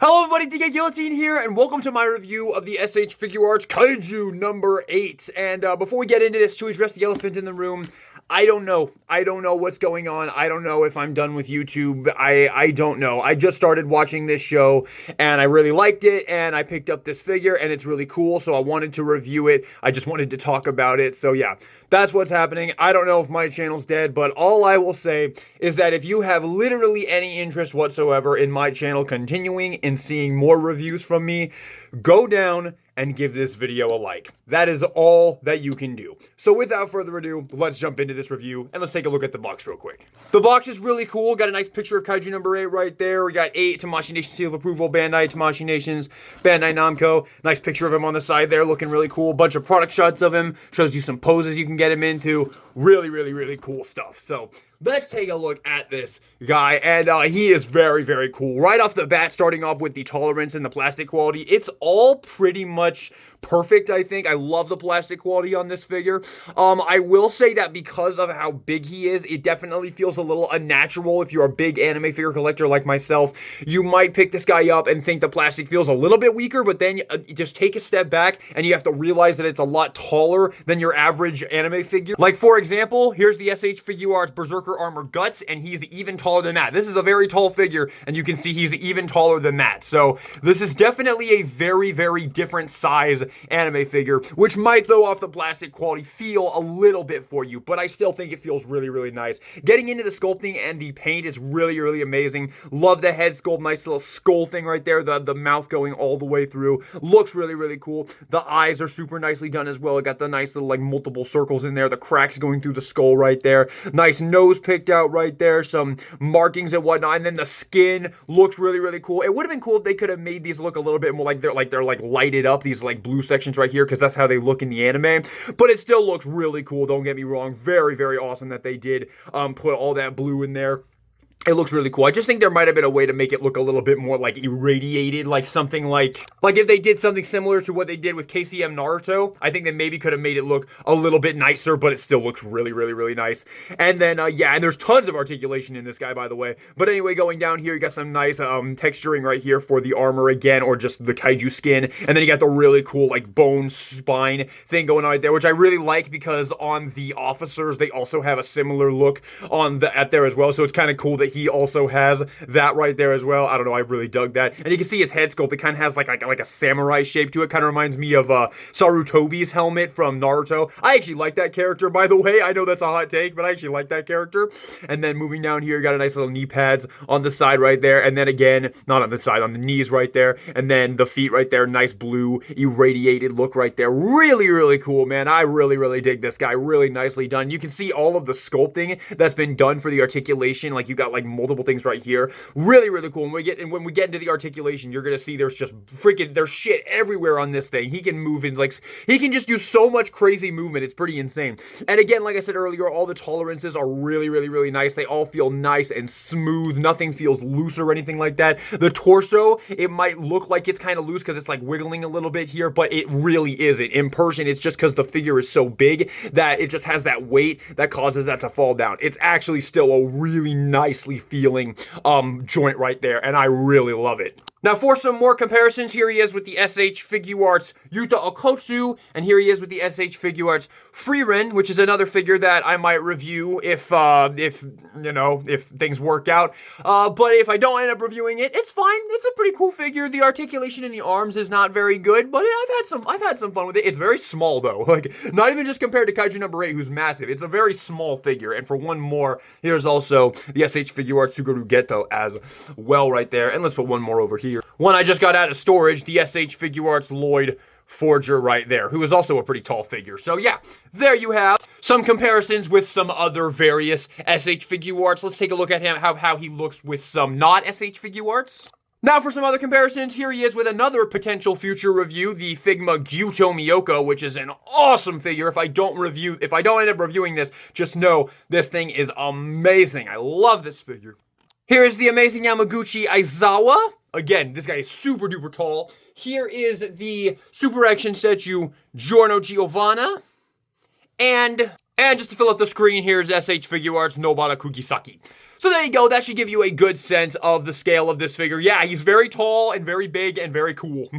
Hello everybody, DK Guillotine here, and welcome to my review of the SH Figuarts Kaiju number 8. And before we get into this, to address the elephant in the room, I don't know. I don't know what's going on. I don't know if I'm done with YouTube. I don't know. I just started watching this show, and I really liked it, and I picked up this figure, and it's really cool, so I wanted to review it. I just wanted to talk about it, so yeah. That's what's happening. I don't know if my channel's dead, but all I will say is that if you have literally any interest whatsoever in my channel continuing and seeing more reviews from me, go down and give this video a like. That is all that you can do. So without further ado, let's jump into this review and let's take a look at the box real quick. The box is really cool. Got a nice picture of Kaiju number 8 right there. We got 8 Tamashii Nation seal of approval, Bandai Tamashii Nations, Bandai Namco. Nice picture of him on the side there, looking really cool. Bunch of product shots of him. Shows you some poses you can get him into. Really cool stuff. So let's take a look at this guy, and he is very cool. Right off the bat, starting off with the tolerance and the plastic quality, it's all pretty much perfect, I think. I love the plastic quality on this figure. I will say that because of how big he is, it definitely feels a little unnatural. If you're a big anime figure collector like myself, you might pick this guy up and think the plastic feels a little bit weaker, but then just take a step back and you have to realize that it's a lot taller than your average anime figure. Like, for example, here's the SH Figuarts Berserker Armor Guts, and he's even taller than that. This is a very tall figure, and you can see he's even taller than that. So this is definitely a very different size anime figure, which might throw off the plastic quality feel a little bit for you, but I still think it feels really nice. Getting into the sculpting and the paint is really amazing. Love the head sculpt, nice little skull thing right there, the mouth going all the way through. Looks really cool. The eyes are super nicely done as well. It got the nice little like multiple circles in there, the cracks going through the skull right there. Nice nose picked out right there, some markings and whatnot, and then the skin looks really cool. It would have been cool if they could have made these look a little bit more like they're lighted up, these like blue sections right here, because that's how they look in the anime, but it still looks really cool. Don't get me wrong, very awesome that they did put all that blue in there. It looks really cool. I just think there might have been a way to make it look a little bit more like irradiated, like something like if they did something similar to what they did with KCM Naruto, I think they maybe could have made it look a little bit nicer, but it still looks really nice. And then, yeah, and there's tons of articulation in this guy, by the way. But anyway, going down here, you got some nice texturing right here for the armor again, or just the Kaiju skin. And then you got the really cool, like, bone spine thing going on right there, which I really like because on the officers, they also have a similar look at there as well. So it's kind of cool that he also has that right there as well. I don't know, I really dug that. And you can see his head sculpt, it kind of has like a samurai shape to it. Kind of reminds me of Sarutobi's helmet from Naruto. I actually like that character, by the way. I know that's a hot take, but I actually like that character. And then moving down here, you got a nice little knee pads on the side right there. And then again, not on the side, on the knees right there. And then the feet right there, nice blue irradiated look right there. Really cool, man. I really dig this guy. Really nicely done. You can see all of the sculpting that's been done for the articulation. Like, you got like multiple things right here. Really cool. And when we get into the articulation, you're gonna see there's shit everywhere on this thing. He can move in, like, he can just do so much crazy movement. It's pretty insane. And again, like I said earlier, all the tolerances are really nice. They all feel nice and smooth. Nothing feels loose or anything like that. The torso, it might look like it's kind of loose because it's like wiggling a little bit here, but it really isn't. In person, it's just because the figure is so big that it just has that weight that causes that to fall down. It's actually still a really nicely feeling joint right there, and I really love it. Now, for some more comparisons, here he is with the SH Figuarts Yuta Okotsu, and here he is with the SH Figuarts Frieren, which is another figure that I might review if things work out. But if I don't end up reviewing it, it's fine. It's a pretty cool figure. The articulation in the arms is not very good, but I've had some fun with it. It's very small though, like not even just compared to Kaiju number 8, who's massive. It's a very small figure. And for one more, here's also the SH Figuarts Suguru Geto as well right there. And let's put one more over here. One I just got out of storage, the SH Figuarts Lloyd Forger right there, who is also a pretty tall figure. So yeah, there you have some comparisons with some other various SH Figuarts. Let's take a look at him, how he looks with some not SH Figuarts. Now for some other comparisons, here he is with another potential future review, the Figma Gyuto Miyoko, which is an awesome figure. If I don't end up reviewing this, just know this thing is amazing. I love this figure. Here is the amazing Yamaguchi Aizawa. Again, this guy is super duper tall. Here is the Super Action Statue Giorno Giovanna. And just to fill up the screen, here's SH Figuarts Nobara Kugisaki. So there you go. That should give you a good sense of the scale of this figure. Yeah, he's very tall and very big and very cool.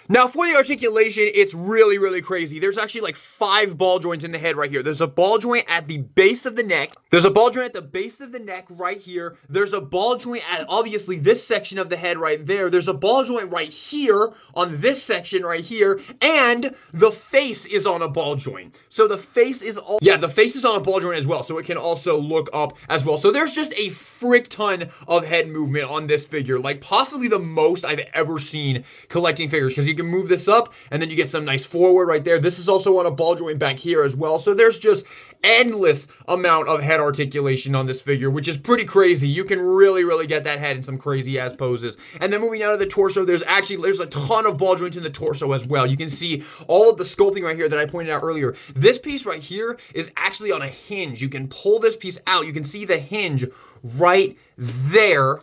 Now, for the articulation, it's really, really crazy. There's actually like 5 ball joints in the head right here. There's a ball joint at the base of the neck. There's a ball joint at the base of the neck right here. There's a ball joint at, obviously, this section of the head right there. There's a ball joint right here on this section right here. And the face is on a ball joint. So the face is the face is on a ball joint as well. So it can also look up as well. So there's just a frick ton of head movement on this figure, like possibly the most I've ever seen collecting figures, because you can move this up and then you get some nice forward right there. This is also on a ball joint back here as well. So there's just endless amount of head articulation on this figure, which is pretty crazy. You can really get that head in some crazy ass poses. And then moving down to the torso, there's a ton of ball joints in the torso as well. You can see all of the sculpting right here that I pointed out earlier. This piece right here is actually on a hinge. You can pull this piece out. You can see the hinge right there.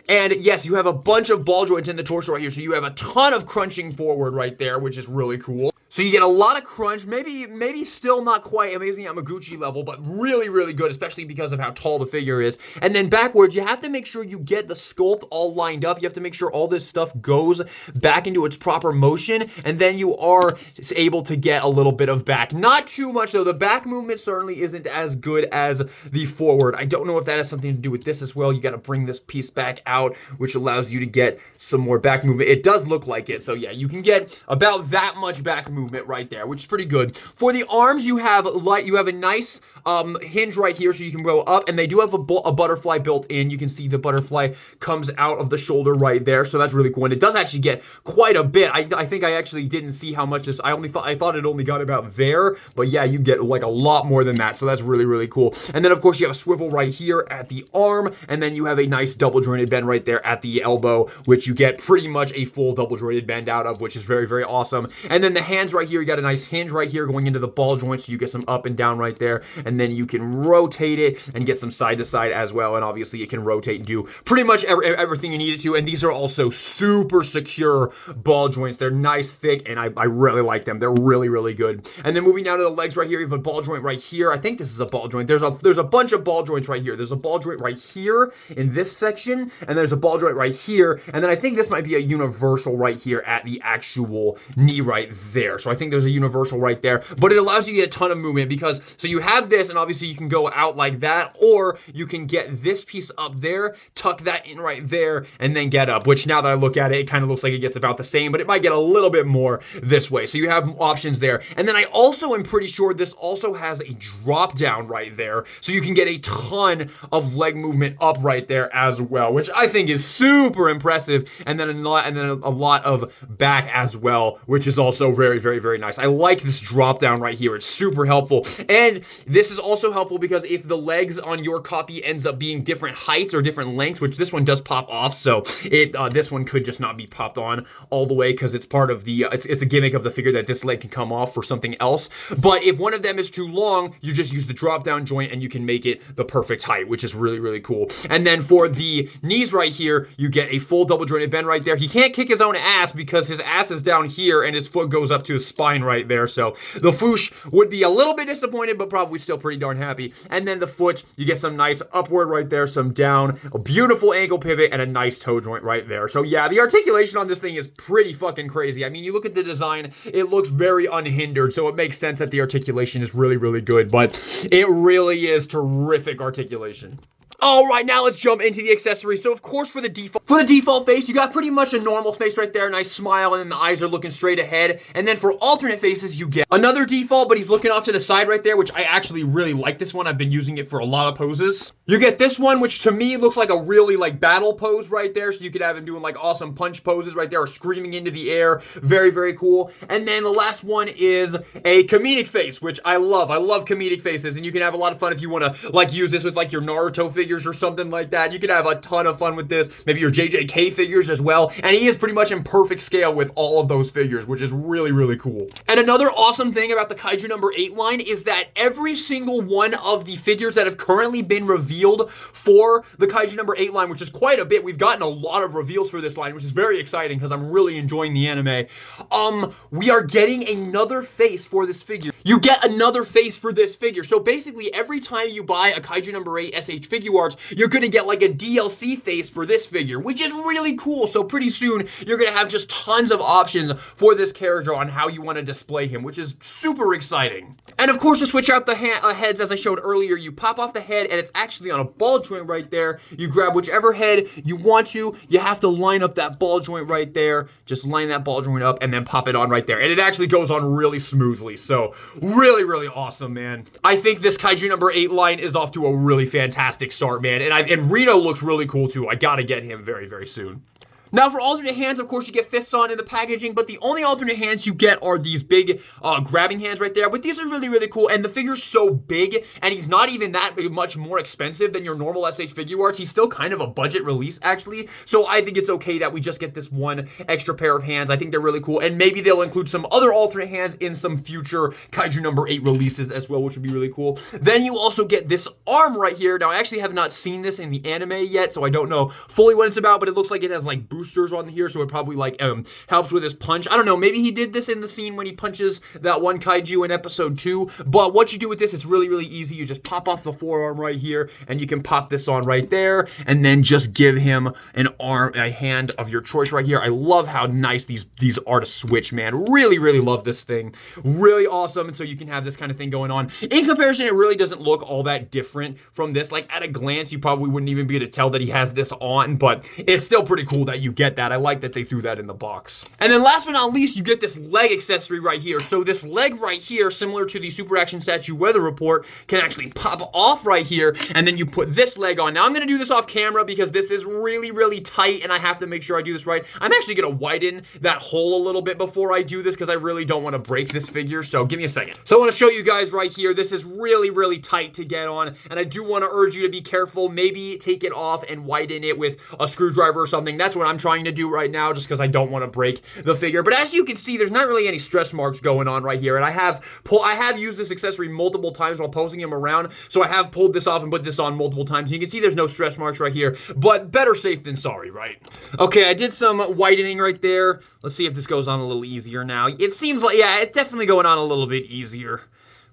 And yes, you have a bunch of ball joints in the torso right here. So you have a ton of crunching forward right there, which is really cool. So you get a lot of crunch, maybe still not quite Amazing Yamaguchi level, but really good, especially because of how tall the figure is. And then backwards, you have to make sure you get the sculpt all lined up. You have to make sure all this stuff goes back into its proper motion, and then you are able to get a little bit of back. Not too much though. The back movement certainly isn't as good as the forward. I don't know if that has something to do with this as well. You got to bring this piece back out, which allows you to get some more back movement. It does look like it. So yeah, you can get about that much back movement right there, which is pretty good. For the arms, you have a nice hinge right here, so you can go up, and they do have a butterfly built in. You can see the butterfly comes out of the shoulder right there, so that's really cool. And it does actually get quite a bit. I think I actually didn't see how much this. I thought it only got about there, but yeah, you get like a lot more than that. So that's really cool. And then of course you have a swivel right here at the arm, and then you have a nice double jointed bend right there at the elbow, which you get pretty much a full double jointed bend out of, which is very awesome. And then the hands right here, you got a nice hinge right here going into the ball joint, so you get some up and down right there, and then you can rotate it and get some side to side as well. And obviously it can rotate and do pretty much everything you need it to. And these are also super secure ball joints. They're nice, thick, and I really like them. They're really good. And then moving down to the legs right here, you have a ball joint right here. I think this is a ball joint. There's a bunch of ball joints right here. There's a ball joint right here in this section, and there's a ball joint right here, and then I think this might be a universal right here at the actual knee right there. So I think there's a universal right there, but it allows you to get a ton of movement, because so you have this, and obviously you can go out like that, or you can get this piece up there, tuck that in right there, and then get up, which now that I look at it, it kind of looks like it gets about the same, but it might get a little bit more this way. So you have options there. And then I also am pretty sure this also has a drop down right there, so you can get a ton of leg movement up right there as well, which I think is super impressive. And then a lot of back as well, which is also very nice. I like this drop down right here. It's super helpful. And this is also helpful because if the legs on your copy ends up being different heights or different lengths, which this one does pop off, so this one could just not be popped on all the way, because it's part of the it's a gimmick of the figure that this leg can come off for something else. But if one of them is too long, you just use the drop down joint and you can make it the perfect height, which is really cool. And then for the knees right here, you get a full double jointed bend right there. He can't kick his own ass because his ass is down here and his foot goes up to his spine right there. So the foosh would be a little bit disappointed, but probably still pretty darn happy. And then the foot, you get some nice upward right there, some down, a beautiful ankle pivot, and a nice toe joint right there. So yeah, the articulation on this thing is pretty fucking crazy. I mean, you look at the design, it looks very unhindered, so it makes sense that the articulation is really good, but it really is terrific articulation. All right, now let's jump into the accessories. So of course for the default face, you got pretty much a normal face right there, nice smile, and then the eyes are looking straight ahead. And then for alternate faces, you get another default, but he's looking off to the side right there, which I actually really like this one. I've been using it for a lot of poses. You get this one, which to me looks like a really like battle pose right there. So you could have him doing like awesome punch poses right there, or screaming into the air. Very cool. And then the last one is a comedic face, which I love. I love comedic faces, and you can have a lot of fun if you want to like use this with like your Naruto figures or something like that. You could have a ton of fun with this. Maybe your JJK figures as well. And he is pretty much in perfect scale with all of those figures, which is really cool. And another awesome thing about the Kaiju number 8 line is that every single one of the figures that have currently been revealed for the Kaiju number 8 line, which is quite a bit. We've gotten a lot of reveals for this line, which is very exciting because I'm really enjoying the anime. We are getting another face for this figure. You get another face for this figure. So basically, every time you buy a Kaiju number 8 SH Figuarts, Figuarts, you're going to get like a DLC face for this figure, which is really cool. So pretty soon, you're going to have just tons of options for this character on how you want to display him, which is super exciting. And of course, to switch out the heads, as I showed earlier, you pop off the head, and it's actually on a ball joint right there. You grab whichever head you want to. You have to line up that ball joint right there. Just line that ball joint up and then pop it on right there. And it actually goes on really smoothly. So really, really awesome, man. I think this Kaiju number 8 line is off to a really fantastic start, man. And Reno looks really cool too. I gotta get him very, very soon. Now, for alternate hands, of course, you get fists on in the packaging, but the only alternate hands you get are these big grabbing hands right there. But these are really, really cool, and the figure's so big, and he's not even that much more expensive than your normal SH Figuarts. He's still kind of a budget release, actually, so I think it's okay that we just get this one extra pair of hands. I think they're really cool, and maybe they'll include some other alternate hands in some future Kaiju number 8 releases as well, which would be really cool. Then you also get this arm right here. Now, I actually have not seen this in the anime yet, so I don't know fully what it's about, but it looks like it has, like, boosters on here, so it probably like helps with his punch. I don't know, maybe he did this in the scene when he punches that one kaiju in episode 2, but what you do with this, it's really, really easy. You just pop off the forearm right here, and you can pop this on right there, and then just give him a hand of your choice right here. I love how nice these are to switch, man. Really, really love this thing. Really awesome, and so you can have this kind of thing going on. In comparison, it really doesn't look all that different from this. Like, at a glance, you probably wouldn't even be able to tell that he has this on, but it's still pretty cool that you get that. I like that they threw that in the box. And then last but not least, you get this leg accessory right here. So this leg right here, similar to the Super Action Statue Weather Report, can actually pop off right here, and then you put this leg on. Now, I'm going to do this off camera because this is really, really tight, and I have to make sure I do this right. I'm actually going to widen that hole a little bit before I do this because I really don't want to break this figure, so give me a second. So I want to show you guys right here. This is really, really tight to get on, and I do want to urge you to be careful. Maybe take it off and widen it with a screwdriver or something. That's what I'm trying to do right now, just because I don't want to break the figure. But as you can see, there's not really any stress marks going on right here, and I have used this accessory multiple times while posing him around, so I have pulled this off and put this on multiple times. You can see there's no stress marks right here, but better safe than sorry, right? Okay, I did some whitening right there. Let's see if this goes on a little easier now. It seems like, yeah, it's definitely going on a little bit easier,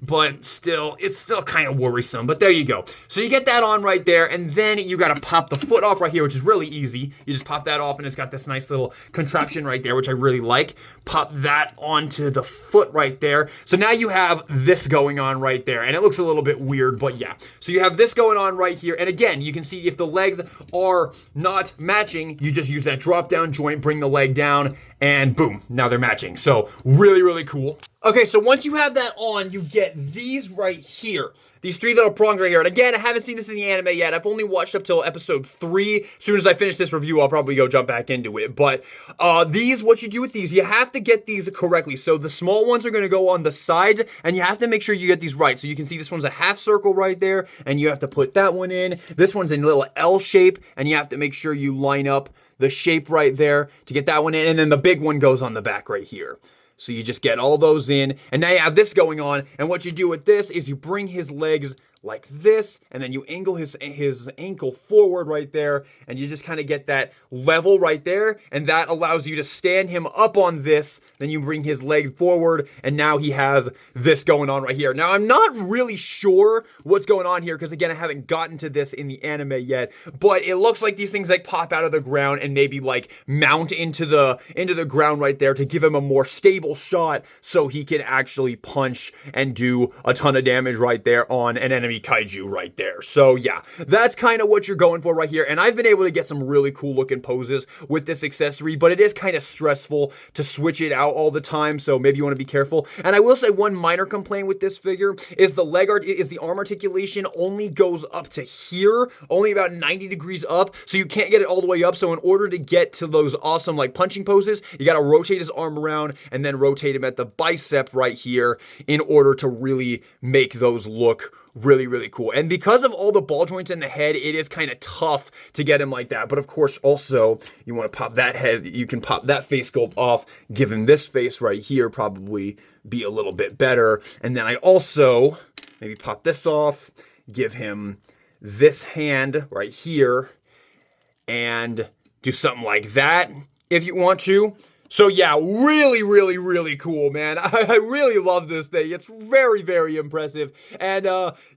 but still, it's still kind of worrisome, but there you go. So you get that on right there, and then you got to pop the foot off right here, which is really easy. You just pop that off, and it's got this nice little contraption right there, which I really like. Pop that onto the foot right there. So now you have this going on right there, and it looks a little bit weird, but yeah. So you have this going on right here, and again, you can see if the legs are not matching, you just use that drop-down joint, bring the leg down, and boom, now they're matching. So really, really cool. Okay, so once you have that on, you get these right here. These 3 little prongs right here. And again, I haven't seen this in the anime yet. I've only watched up till episode 3. As soon as I finish this review, I'll probably go jump back into it. But these, what you do with these, you have to get these correctly. So the small ones are going to go on the sides, and you have to make sure you get these right. So you can see this one's a half circle right there, and you have to put that one in. This one's in a little L shape, and you have to make sure you line up the shape right there to get that one in. And then the big one goes on the back right here. So you just get all those in, and now you have this going on, and what you do with this is you bring his legs like this, and then you angle his ankle forward right there, and you just kind of get that level right there, and that allows you to stand him up on this. Then you bring his leg forward, and now he has this going on right here. Now, I'm not really sure what's going on here, because again, I haven't gotten to this in the anime yet, but it looks like these things like pop out of the ground and maybe like mount into the ground right there to give him a more stable shot so he can actually punch and do a ton of damage right there on an enemy kaiju right there. So yeah, that's kind of what you're going for right here, and I've been able to get some really cool looking poses with this accessory, but it is kind of stressful to switch it out all the time, so maybe you want to be careful. And I will say one minor complaint with this figure is the arm articulation only goes up to here, only about 90 degrees up, so you can't get it all the way up. So in order to get to those awesome like punching poses, you got to rotate his arm around and then rotate him at the bicep right here in order to really make those look really, really cool. And because of all the ball joints in the head, it is kind of tough to get him like that. But of course, also, you want to pop that head, you can pop that face sculpt off, give him this face right here, probably be a little bit better. And then I also maybe pop this off, give him this hand right here, and do something like that if you want to. So yeah, really, really, really cool, man. I really love this thing. It's very, very impressive, and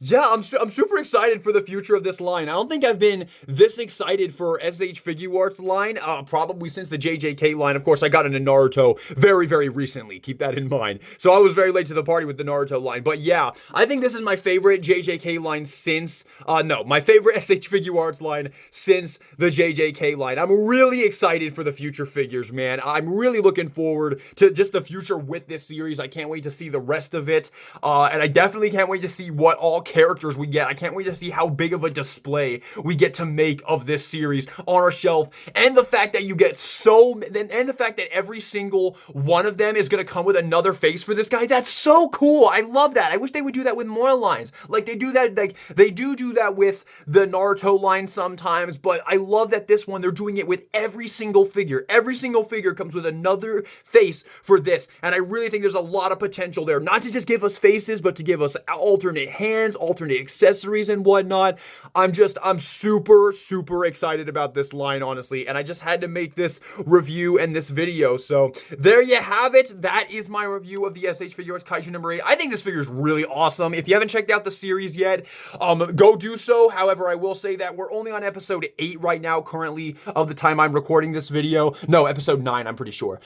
yeah, I'm super excited for the future of this line. I don't think I've been this excited for SH Figuarts line probably since the JJK line. Of course, I got into Naruto very, very recently. Keep that in mind. So I was very late to the party with the Naruto line, but yeah, I think this is my favorite JJK line since no, my favorite SH Figuarts line since the JJK line. I'm really excited for the future figures, man. I'm really looking forward to just the future with this series. I can't wait to see the rest of it. And I definitely can't wait to see what all characters we get. I can't wait to see how big of a display we get to make of this series on our shelf. And the fact that you get and the fact that every single one of them is going to come with another face for this guy. That's so cool. I love that. I wish they would do that with more lines. Like they do that, like they do that with the Naruto line sometimes, but I love that this one, they're doing it with every single figure. Every single figure comes with another face for this, and I really think there's a lot of potential there, not to just give us faces, but to give us alternate hands, alternate accessories, and whatnot. I'm super, super excited about this line, honestly, and I just had to make this review and this video, so there you have it. That is my review of the SH Figuarts Kaiju number 8. I think this figure is really awesome. If you haven't checked out the series yet, go do so. However, I will say that we're only on episode 8 right now, currently, of the time I'm recording this video. No, episode 9, I'm pretty sure.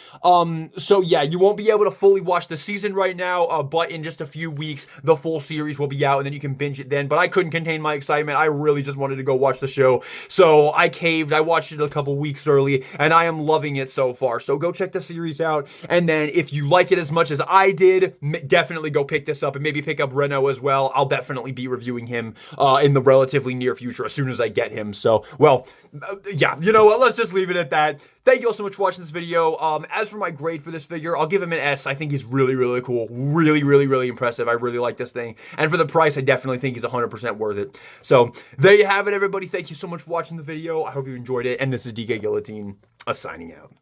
So yeah, you won't be able to fully watch the season right now, but in just a few weeks, the full series will be out, and then you can binge it then. But I couldn't contain my excitement. I really just wanted to go watch the show, so I caved. I watched it a couple weeks early, and I am loving it so far. So go check the series out, and then if you like it as much as I did, definitely go pick this up, and maybe pick up Reno as well. I'll definitely be reviewing him in the relatively near future as soon as I get him. So, well, yeah, you know what? Let's just leave it at that. Thank you all so much for watching this video. As for my grade for this figure, I'll give him an S. I think he's really, really cool. Really, really, really impressive. I really like this thing. And for the price, I definitely think he's 100% worth it. So, there you have it, everybody. Thank you so much for watching the video. I hope you enjoyed it. And this is DK Guillotine, signing out.